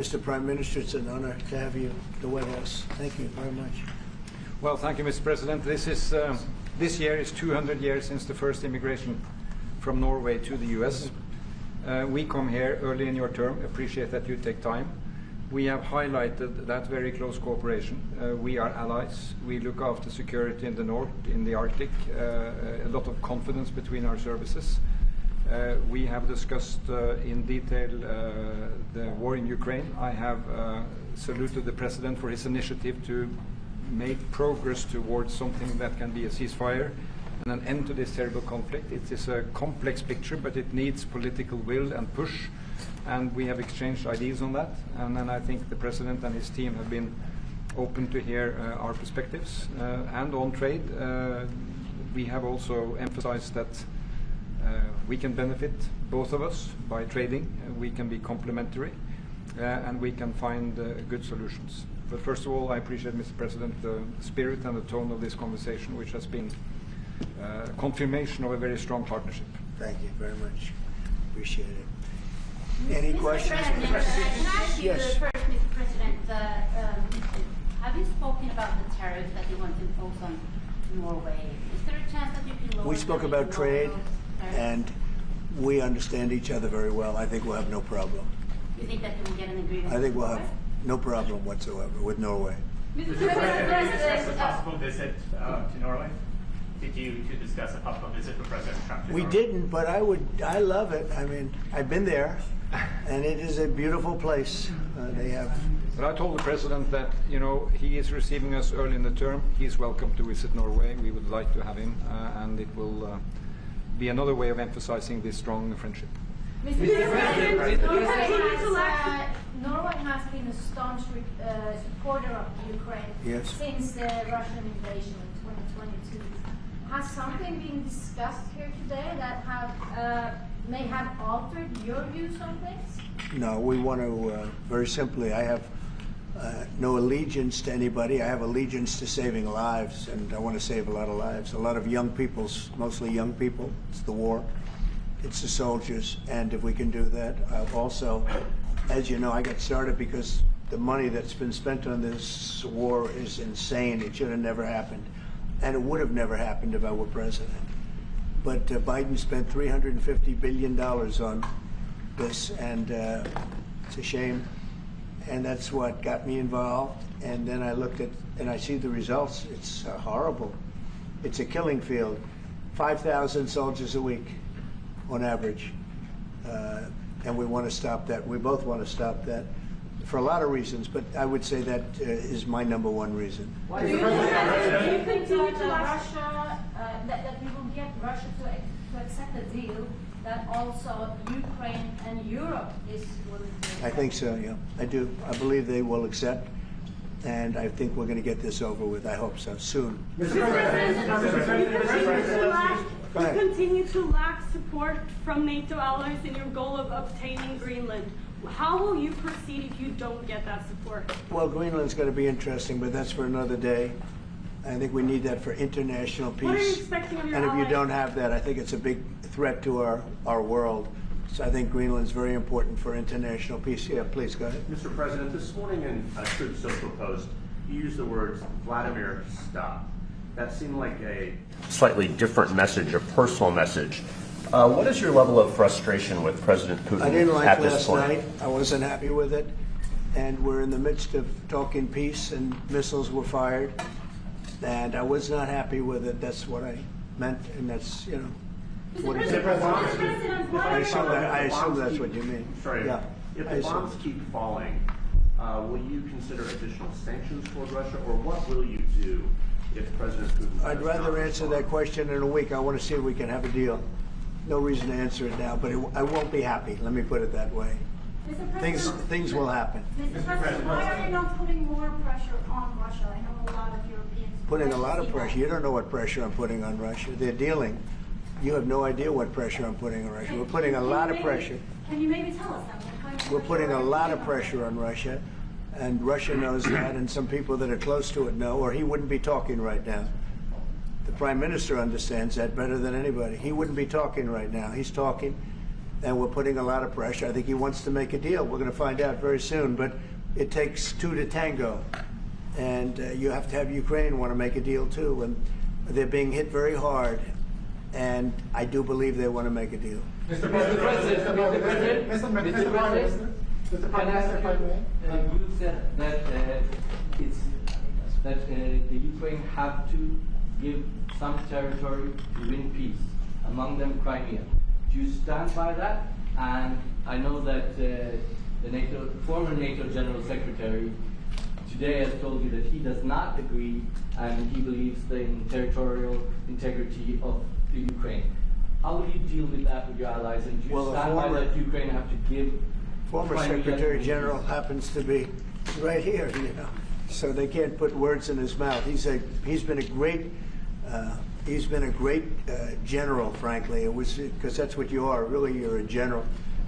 Mr. Prime Minister, it's an honor to have you at the White House. Thank you very much. Well, thank you, Mr. President. This year is 200 years since the first immigration from Norway to the U.S. We come here early in your term. Appreciate that you take time. We have highlighted that very close cooperation. We are allies. We look after security in the north, in the Arctic. A lot of confidence between our services. We have discussed in detail the war in Ukraine. I have saluted the President for his initiative to make progress towards something that can be a ceasefire and an end to this terrible conflict. It is a complex picture, but it needs political will and push, and we have exchanged ideas on that. And then I think the President and his team have been open to hear our perspectives. And on trade, we have also emphasized that we can benefit, both of us, by trading. We can be complementary, and we can find good solutions. But first of all, I appreciate, Mr. President, the spirit and the tone of this conversation, which has been confirmation of a very strong partnership. Thank you very much. Appreciate it. Any questions? Can I ask you Yes. first, Mr. President, have you spoken about the tariffs that you want to impose on Norway? Is there a chance that you can lower We spoke about trade, and we understand each other very well. I think we'll have no problem. You think that you will get an agreement? I think we'll have no problem whatsoever with Norway. Mr. President, did you discuss a possible visit to Norway? Did you discuss a possible visit for President Trump to We Norway? didn't, but I love it. I mean, I've been there, and it is a beautiful place. They have. But I told the President that, he is receiving us early in the term. He's welcome to visit Norway. We would like to have him, and it will be another way of emphasizing this strong friendship. Mr. President, Norway has been a staunch supporter of Ukraine since the Russian invasion in 2022. Has something been discussed here today that may have altered your views on things? No, we want to, very simply, I have no allegiance to anybody. I have allegiance to saving lives, and I want to save a lot of lives. A lot of young people, mostly young people. It's the war. It's the soldiers, and if we can do that. Also, as you know, I got started because the money that's been spent on this war is insane. It should have never happened, and it would have never happened if I were president. But Biden spent $350 billion on this, and it's a shame. And that's what got me involved. And then I looked at, and I see the results. It's horrible. It's a killing field. 5,000 soldiers a week on average. And we want to stop that. We both want to stop that for a lot of reasons, but I would say that is my #1 reason. Do you think that we will get Russia to accept a deal that also Ukraine and Europe is willing to accept? I think so, yeah. I do. I believe they will accept, and I think we're going to get this over with. I hope so, soon. You continue to lack support from NATO allies in your goal of obtaining Greenland. How will you proceed if you don't get that support? Well, Greenland's going to be interesting, but that's for another day. I think we need that for international peace. What are you expecting of your And if you allies? don't have that, I think it's a big threat to our world. So I think Greenland's very important for international peace. Yeah, please, go ahead. Mr. President, this morning in a Truth Social post, you used the words, Vladimir, stop. That seemed like a slightly different message, a personal message. What is your level of frustration with President Putin I didn't like at this last point? night. I wasn't happy with it. And we're in the midst of talking peace, and missiles were fired. And I was not happy with it. That's what I meant, and that's, what it is. I assume that's what you mean. Sorry. Yeah. If the bombs keep falling, will you consider additional sanctions toward Russia, or what will you do if President Putin... I'd rather answer that question in a week. I want to see if we can have a deal. No reason to answer it now, but I won't be happy. Let me put it that way. Things will happen. Mr. President, why are you not putting more pressure on Russia? I know a lot of Europeans... Putting a lot of pressure. You don't know what pressure I'm putting on Russia. They're dealing. You have no idea what pressure I'm putting on Russia. We're putting a lot of pressure. Can you maybe tell us that? We're putting a lot of pressure on Russia, and Russia knows that, and some people that are close to it know, or he wouldn't be talking right now. The Prime Minister understands that better than anybody. He wouldn't be talking right now. He's talking, and we're putting a lot of pressure. I think he wants to make a deal. We're going to find out very soon, but it takes two to tango, and you have to have Ukraine want to make a deal too, and they're being hit very hard, and I do believe they want to make a deal. Mr. President, can I ask you said that the Ukraine have to give some territory to win peace, among them Crimea. Do you stand by that? And I know that the former NATO General Secretary today has told you that he does not agree and he believes in territorial integrity of the Ukraine. How will you deal with that with your allies? And do you stand by that Ukraine have to give? Former Secretary General happens to be right here, you know, so they can't put words in his mouth. He's been a great general, frankly. It was because that's what you are. Really, you're a general.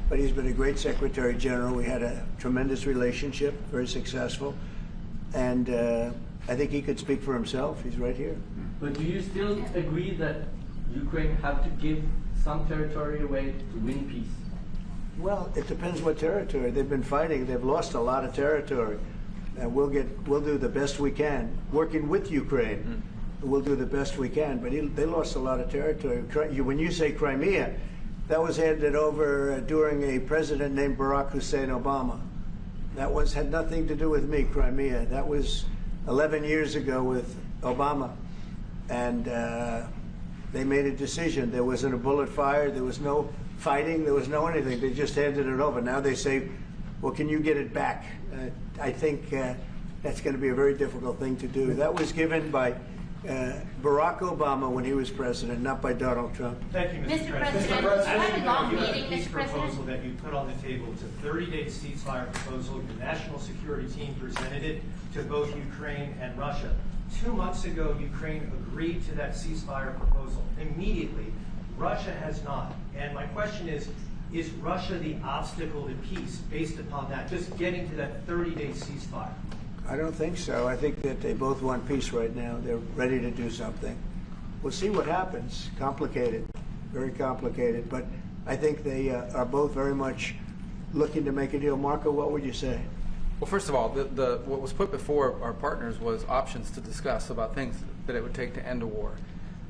But he's been a great Secretary General. We had a tremendous relationship, very successful, and I think he could speak for himself. He's right here. But do you still agree that Ukraine have to give some territory away to win peace? Well, it depends what territory. They've been fighting. They've lost a lot of territory. And we'll do the best we can. Working with Ukraine, we'll do the best we can. But they lost a lot of territory. When you say Crimea, that was handed over during a president named Barack Hussein Obama. That had nothing to do with me, Crimea. That was 11 years ago with Obama. And they made a decision. There wasn't a bullet fired. There was no fighting. There was no anything. They just handed it over. Now they say, well, can you get it back? I think that's going to be a very difficult thing to do. That was given by Barack Obama when he was president, not by Donald Trump. Thank you, Mr. President. Mr. President, You long have meeting, a peace Mr. President. proposal that you put on the table. It's a 30-day ceasefire proposal. Your national security team presented it to both Ukraine and Russia. 2 months ago, Ukraine agreed to that ceasefire proposal immediately. Russia has not. And my question is Russia the obstacle to peace based upon that, just getting to that 30-day ceasefire? I don't think so. I think that they both want peace right now. They're ready to do something. We'll see what happens. Complicated, very complicated. But I think they are both very much looking to make a deal. Marco, what would you say? Well, first of all, what was put before our partners was options to discuss about things that it would take to end a war.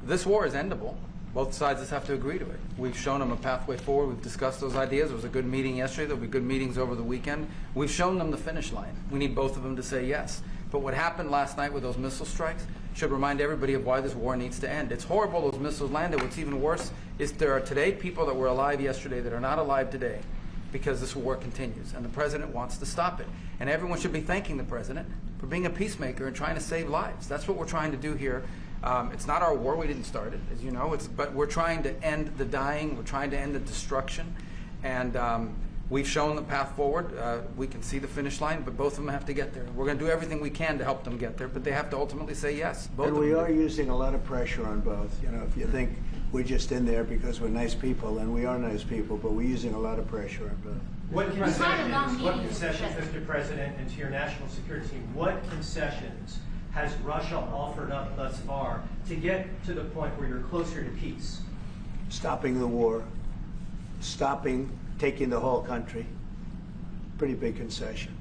This war is endable. Both sides just have to agree to it. We've shown them a pathway forward. We've discussed those ideas. It was a good meeting yesterday. There'll be good meetings over the weekend. We've shown them the finish line. We need both of them to say yes. But what happened last night with those missile strikes should remind everybody of why this war needs to end. It's horrible those missiles landed. What's even worse is there are today people that were alive yesterday that are not alive today because this war continues, and the president wants to stop it. And everyone should be thanking the president for being a peacemaker and trying to save lives. That's what we're trying to do here. It's not our war. We didn't start it, as you know. But we're trying to end the dying. We're trying to end the destruction. And we've shown the path forward. We can see the finish line, but both of them have to get there. We're going to do everything we can to help them get there, but they have to ultimately say yes. Both and we are using a lot of pressure on both. You know, if you think we're just in there because we're nice people, and we are nice people, but we're using a lot of pressure on both. What concessions, Mr. President, and to your national security team, what concessions has Russia offered up thus far to get to the point where you're closer to peace? Stopping the war, taking the whole country. Pretty big concession.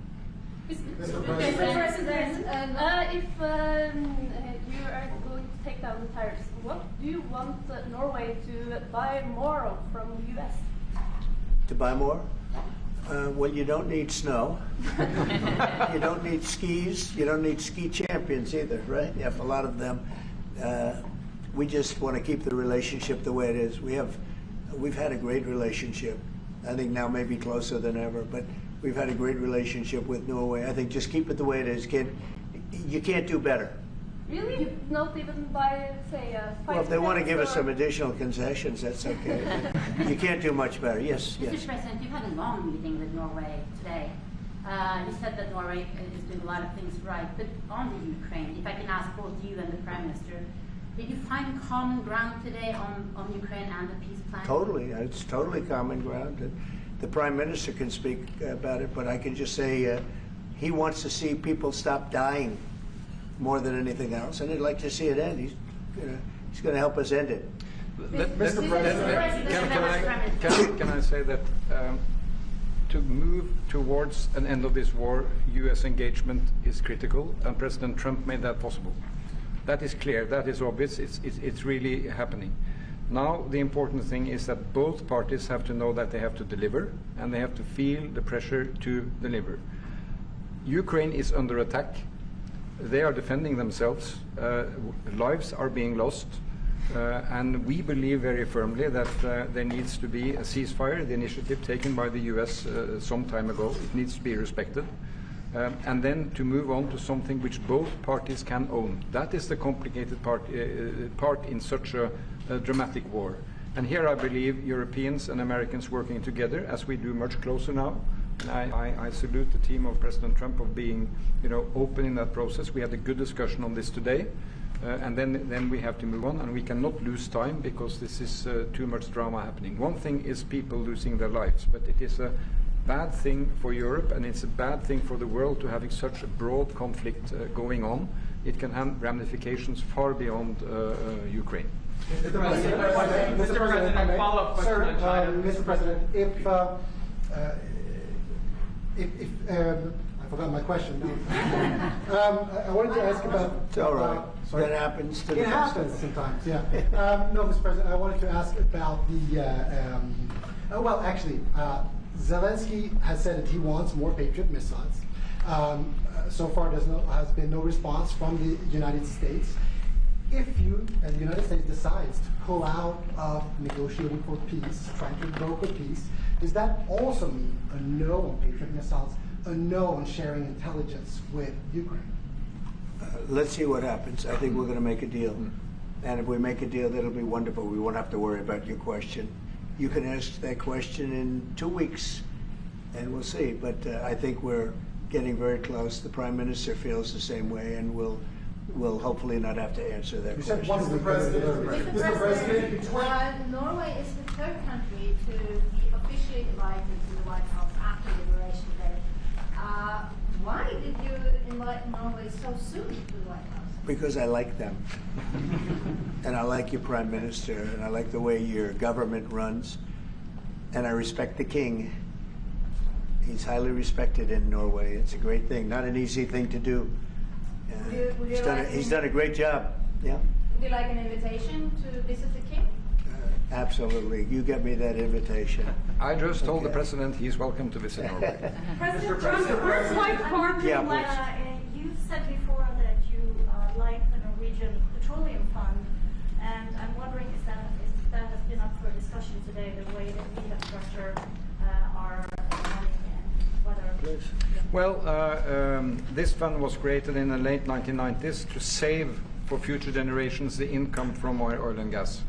Mr. President, if you are going to take down the tariffs, what do you want Norway to buy more of from the U.S.? To buy more? Well, you don't need snow. You don't need skis. You don't need ski champions either, right? You have a lot of them. We just want to keep the relationship the way it is. We've had a great relationship. I think now maybe closer than ever, but we've had a great relationship with Norway. I think just keep it the way it is. You can't do better. Really? Not even by, say, well, if they want to give us some additional concessions, that's okay. You can't do much better. Yes, yes. Mr. President, you had a long meeting with Norway today. You said that Norway is doing a lot of things right, but on the Ukraine, if I can ask both you and the Prime Minister, did you find common ground today on Ukraine and the peace plan? Totally. It's totally common ground. The Prime Minister can speak about it, but I can just say he wants to see people stop dying more than anything else, and he'd like to see it end. He's going to help us end it. Mr. President. Can I say that to move towards an end of this war, U.S. engagement is critical, and President Trump made that possible. That is clear, that is obvious, it's really happening. Now the important thing is that both parties have to know that they have to deliver, and they have to feel the pressure to deliver. Ukraine is under attack. They are defending themselves. Lives are being lost. And we believe very firmly that there needs to be a ceasefire, the initiative taken by the US some time ago. It needs to be respected. And then to move on to something which both parties can own. That is the complicated part in such a dramatic war. And here I believe Europeans and Americans working together, as we do much closer now. And I salute the team of President Trump of being, open in that process. We had a good discussion on this today. And then we have to move on, and we cannot lose time because this is too much drama happening. One thing is people losing their lives, but it is a bad thing for Europe, and it's a bad thing for the world to having such a broad conflict going on. It can have ramifications far beyond Ukraine. Mr. President, follow-up question on China. Mr. President, if I forgot my question. I wanted to ask about. It's all right. Sorry. That happens to the It best of happens us. sometimes, yeah. No, Mr. President, I wanted to ask about the. Zelensky has said that he wants more Patriot missiles. So far, has been no response from the United States. If you, as the United States, decides to pull out of negotiating for peace, trying to broker peace, does that also mean a no on Patriot missiles, a no on sharing intelligence with Ukraine? Let's see what happens. I think we're going to make a deal. And if we make a deal, that'll be wonderful. We won't have to worry about your question. You can ask that question in 2 weeks, and we'll see. But I think we're getting very close. The Prime Minister feels the same way, and we'll hopefully not have to answer that question. Mr. President, Norway is the third country to be officially invited to the White House after Liberation Day. Why did you invite Norway so soon to the White House? Because I like them. And I like your Prime Minister, and I like the way your government runs. And I respect the King. He's highly respected in Norway. It's a great thing. Not an easy thing to do. He's done a great job. Yeah. Would you like an invitation to visit the King? Absolutely. You get me that invitation. I just told the President he's welcome to visit Norway. President Trump, you said before that you like the Norwegian petroleum fund, and I'm wondering if that has been up for discussion today, the way that we have structured our money and whether. Please. Well, this fund was created in the late 1990s to save for future generations the income from oil and gas.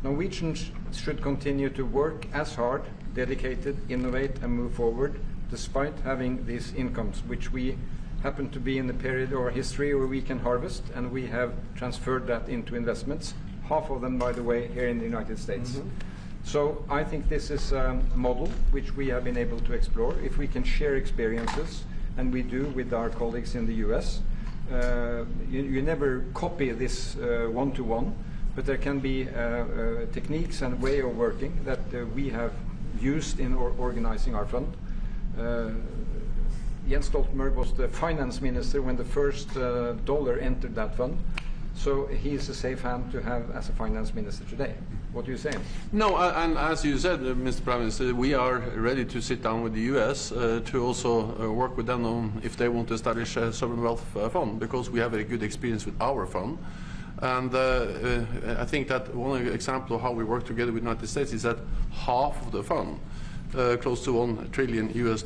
Norwegians should continue to work as hard, dedicated, innovate, and move forward, despite having these incomes, which we happen to be in the period or history where we can harvest, and we have transferred that into investments, half of them, by the way, here in the United States. Mm-hmm. So I think this is a model which we have been able to explore. If we can share experiences, and we do with our colleagues in the US, you never copy this one-to-one, but there can be techniques and way of working that we have used in organizing our fund. Jens Stoltenberg was the finance minister when the first dollar entered that fund. So he is a safe hand to have as a finance minister today. What do you say? No, and as you said, Mr. Prime Minister, we are ready to sit down with the US to also work with them on if they want to establish a sovereign wealth fund, because we have a good experience with our fund. And I think that one example of how we work together with the United States is that half of the fund, close to $1 trillion US,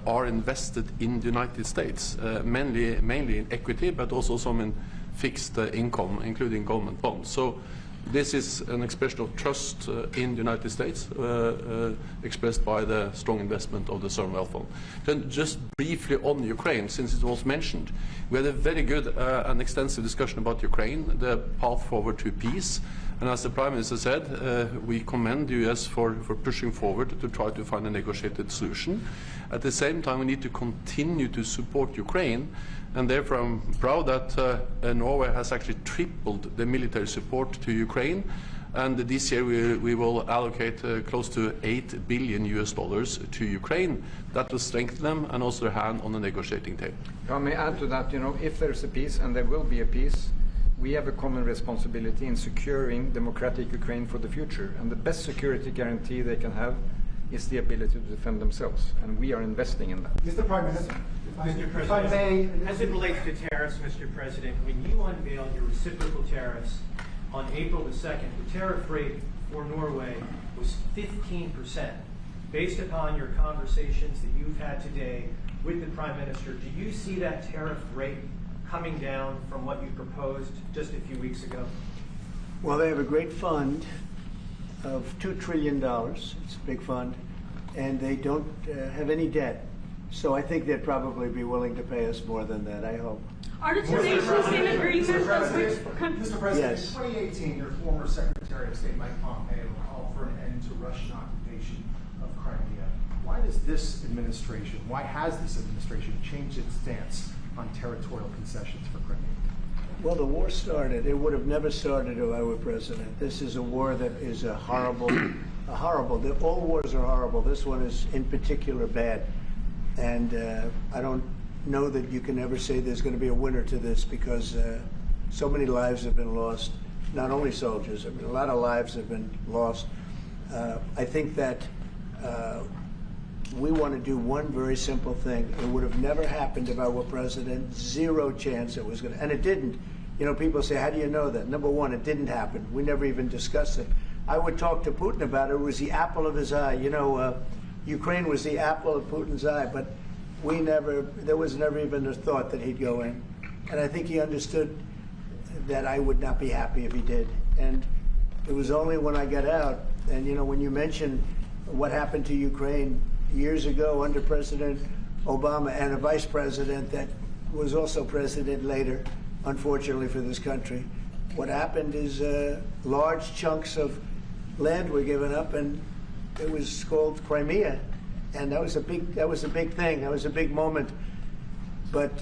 are invested in the United States, mainly in equity, but also some in fixed income, including government bonds. So this is an expression of trust in the United States, expressed by the strong investment of the sovereign wealth fund. Then just briefly on Ukraine, since it was mentioned, we had a very good and extensive discussion about Ukraine, the path forward to peace. And as the Prime Minister said, we commend the US for pushing forward to try to find a negotiated solution. At the same time, we need to continue to support Ukraine, and therefore I'm proud that Norway has actually tripled the military support to Ukraine. And this year we will allocate close to $8 billion to Ukraine. That will strengthen them and also their hand on the negotiating table. I may add to that, if there's a peace, and there will be a peace, we have a common responsibility in securing democratic Ukraine for the future. And the best security guarantee they can have is the ability to defend themselves. And we are investing in that. Mr. Prime Minister, Mr. if I may, As it relates to tariffs, Mr. President, when you unveiled your reciprocal tariffs on April the 2nd, the tariff rate for Norway was 15%. Based upon your conversations that you've had today with the Prime Minister, do you see that tariff rate coming down from what you proposed just a few weeks ago? Well, they have a great fund of $2 trillion. It's a big fund. And they don't have any debt. So I think they'd probably be willing to pay us more than that, I hope. Are the two nations in agreement of which country? Mr. President, Yes. in 2018, your former Secretary of State Mike Pompeo called for an end to Russian occupation of Crimea. Why has this administration changed its stance on territorial concessions for Crimea? Well, the war started. It would have never started if I were president. This is a war that is horrible. All wars are horrible. This one is in particular bad. And I don't know that you can ever say there's going to be a winner to this, because so many lives have been lost. Not only soldiers, I mean, a lot of lives have been lost. I think that we want to do one very simple thing. It would have never happened if I were president. Zero chance it was going to, and it didn't. People say, how do you know that? Number one, it didn't happen. We never even discussed it. I would talk to Putin about it. It was the apple of his eye. Ukraine was the apple of Putin's eye, but there was never even a thought that he'd go in. And I think he understood that I would not be happy if he did. And it was only when I got out, and when you mention what happened to Ukraine years ago under President Obama and a vice president that was also president later, unfortunately for this country, what happened is large chunks of land were given up, and it was called Crimea, and that was a big thing. That was a big moment. But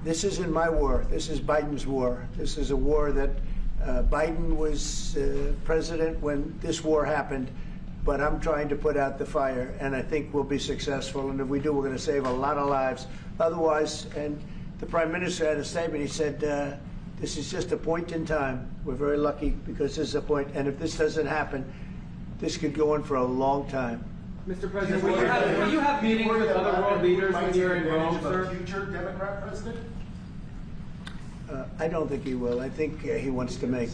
this isn't my war. This is Biden's war. This is a war that Biden was president when this war happened. But I'm trying to put out the fire, and I think we'll be successful. And if we do, we're going to save a lot of lives. Otherwise, and the Prime Minister had a statement. He said, this is just a point in time. We're very lucky because this is a point. And if this doesn't happen, this could go on for a long time. Mr. President, will you have meetings with other world leaders when you're in Rome, sir? Future Democrat president? I don't think he will. I think he wants to make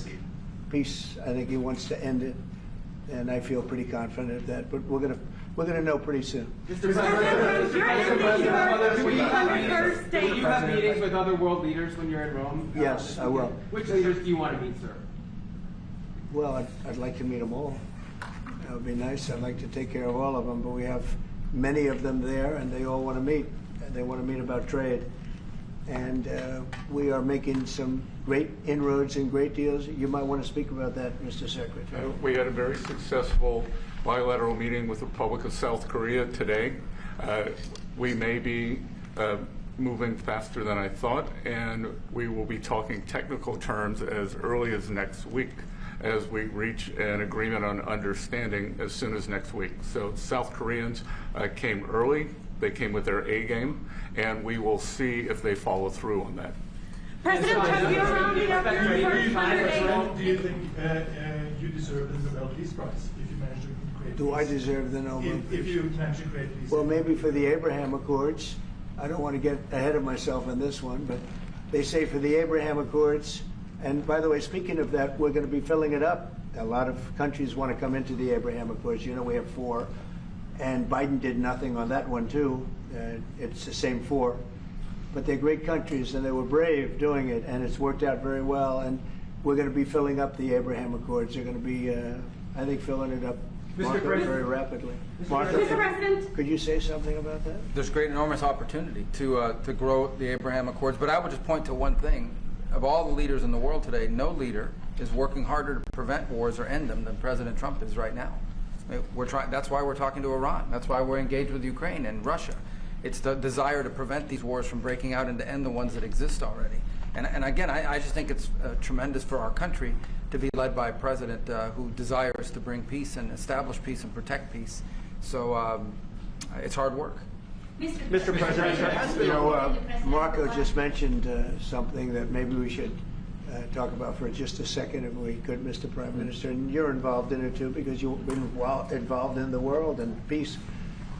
peace. I think he wants to end it, and I feel pretty confident of that. But we're gonna know pretty soon. Mr. President, will you have meetings with other world leaders when you're in Rome? Yes, I will. Which leaders do you want to meet, sir? Well, I'd like to meet them all. That would be nice. I'd like to take care of all of them, but we have many of them there, and they all want to meet. They want to meet about trade. And we are making some great inroads and great deals. You might want to speak about that, Mr. Secretary. We had a very successful bilateral meeting with the Republic of South Korea today. We may be moving faster than I thought, and we will be talking technical terms as early as next week, as we reach an agreement on understanding as soon as next week. So South Koreans came early. They came with their A game, and we will see if they follow through on that. President Trump, you're rounding up your first 100 days. Do you think you deserve the Nobel Peace Prize if you manage to create Do peace? I deserve the Nobel? If you manage to create peace? Well, maybe for the Abraham Accords. I don't want to get ahead of myself on this one, but they say for the Abraham Accords. And by the way, speaking of that, we're going to be filling it up. A lot of countries want to come into the Abraham Accords. We have 4. And Biden did nothing on that one, too. It's the same 4. But they're great countries, and they were brave doing it, and it's worked out very well. And we're going to be filling up the Abraham Accords. They're going to be, I think, filling it up very rapidly. Mr. President, could you say something about that? There's great, enormous opportunity to grow the Abraham Accords. But I would just point to one thing. Of all the leaders in the world today, no leader is working harder to prevent wars or end them than President Trump is right now. That's why we're talking to Iran. That's why we're engaged with Ukraine and Russia. It's the desire to prevent these wars from breaking out and to end the ones that exist already. And again, I just think it's tremendous for our country to be led by a president who desires to bring peace and establish peace and protect peace. So it's hard work. Mr. President, you know, Marco just mentioned something that maybe we should talk about for just a second, if we could, Mr. Prime Minister. And you're involved in it too, because you've been involved in the world and peace.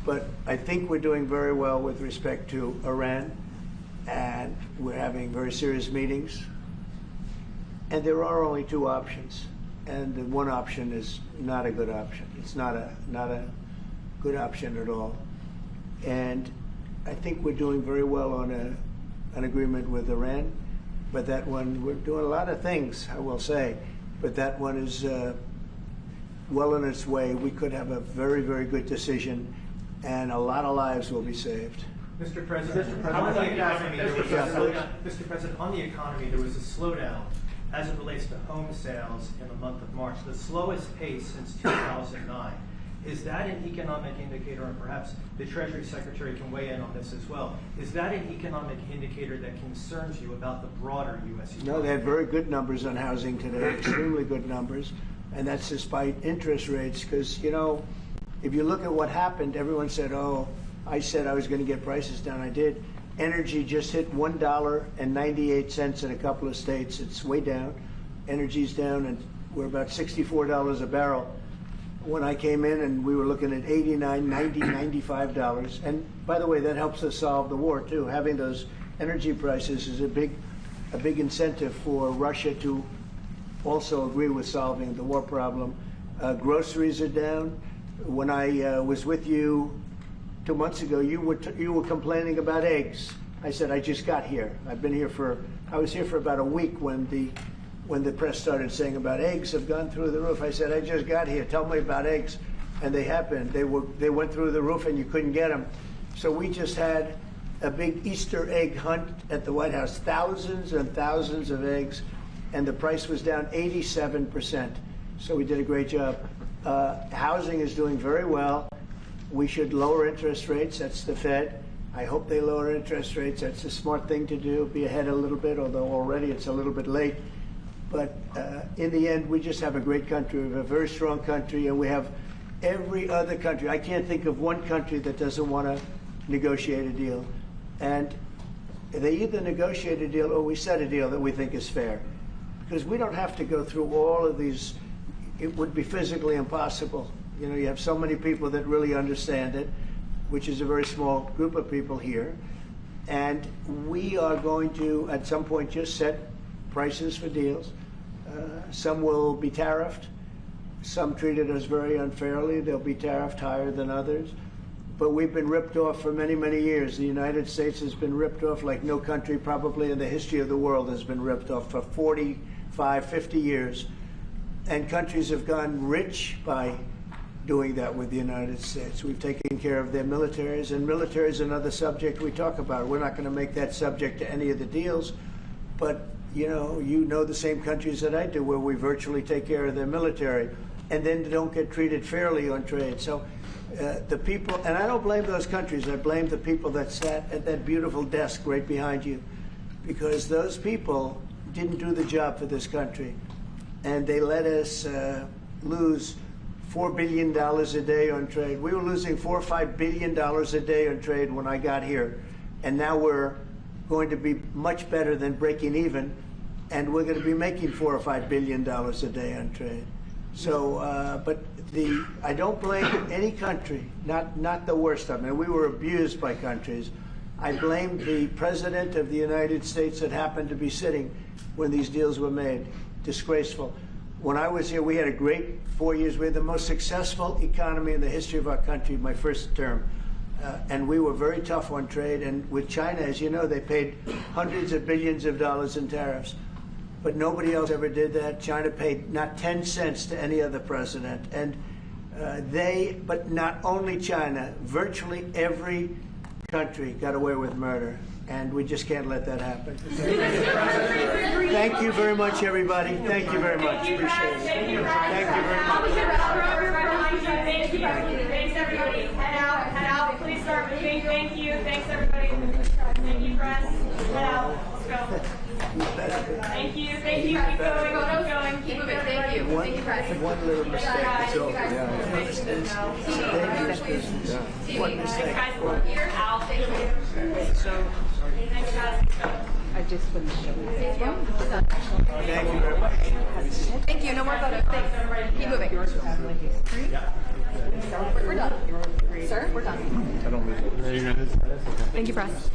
But I think we're doing very well with respect to Iran, and we're having very serious meetings. And there are only two options, and the one option is not a good option. It's not a good option at all. And I think we're doing very well on an agreement with Iran, but that one, we're doing a lot of things, I will say, but that one is well on its way. We could have a very, very good decision, and a lot of lives will be saved. Mr. President, on the economy, there was a slowdown as it relates to home sales in the month of March, the slowest pace since 2009. Is that an economic indicator, and perhaps the Treasury Secretary can weigh in on this as well, is that an economic indicator that concerns you about the broader U.S. economy? No, they had very good numbers on housing today, extremely good numbers, and that's despite interest rates, because, you know, if you look at what happened, everyone said, oh, I said I was going to get prices down. I did. Energy just hit $1.98 in a couple of states. It's way down. Energy's down, and we're about $64 a barrel. When I came in, and we were looking at $89, $90, $95. And by the way, that helps us solve the war too. Having those energy prices is a big incentive for Russia to also agree with solving the war problem. Groceries are down. When I was with you 2 months ago, you were complaining about eggs. I said, I just got here. I was here for about a week when the press started saying about eggs have gone through the roof. I said, I just got here. Tell me about eggs. And they happened. They went through the roof, and you couldn't get them. So we just had a big Easter egg hunt at the White House. Thousands and thousands of eggs, and the price was down 87%. So we did a great job. Housing is doing very well. We should lower interest rates. That's the Fed. I hope they lower interest rates. That's a smart thing to do. Be ahead a little bit, although already it's a little bit late. But in the end, we just have a great country. We have a very strong country, and we have every other country. I can't think of one country that doesn't want to negotiate a deal. And they either negotiate a deal or we set a deal that we think is fair. Because we don't have to go through all of these. It would be physically impossible. You know, you have so many people that really understand it, which is a very small group of people here. And we are going to, at some point, just set prices for deals. Some will be tariffed. Some treated us very unfairly. They'll be tariffed higher than others. But we've been ripped off for many, many years. The United States has been ripped off like no country probably in the history of the world has been ripped off for 45, 50 years. And countries have gone rich by doing that with the United States. We've taken care of their militaries, and military is another subject we talk about. We're not going to make that subject to any of the deals, but you know the same countries that I do, where we virtually take care of their military, and then they don't get treated fairly on trade. So the people, and I don't blame those countries, I blame the people that sat at that beautiful desk right behind you, because those people didn't do the job for this country, and they let us lose $4 billion a day on trade. We were losing $4 or $5 billion a day on trade when I got here, and now we're going to be much better than breaking even, and we're going to be making $4 or $5 billion a day on trade. So, I don't blame any country, not the worst of them. We were abused by countries. I blame the President of the United States that happened to be sitting when these deals were made. Disgraceful. When I was here, we had a great 4 years. We had the most successful economy in the history of our country, my first term. And we were very tough on trade. And with China, as you know, they paid hundreds of billions of dollars in tariffs. But nobody else ever did that. China paid not 10 cents to any other president. And but not only China, virtually every country got away with murder, and we just can't let that happen. Thank you very much, everybody. Thank you very much. Appreciate it. Thank you very much. Thanks, everybody. Head out. Please start moving. Thank you. Thanks, everybody. Thank you, press. Head out. Let's go. Thank you. Keep going. Keep going. Keep moving. Thank you. Thank you, press. One little mistake. So, one mistake. Here, out. Thank you. So, Thanks, guys. I just finished. Thank you. thank you very much. Thank you. No more photos. Thanks. Keep moving. We're done. Sir, we're done. There you go. Thank you, press.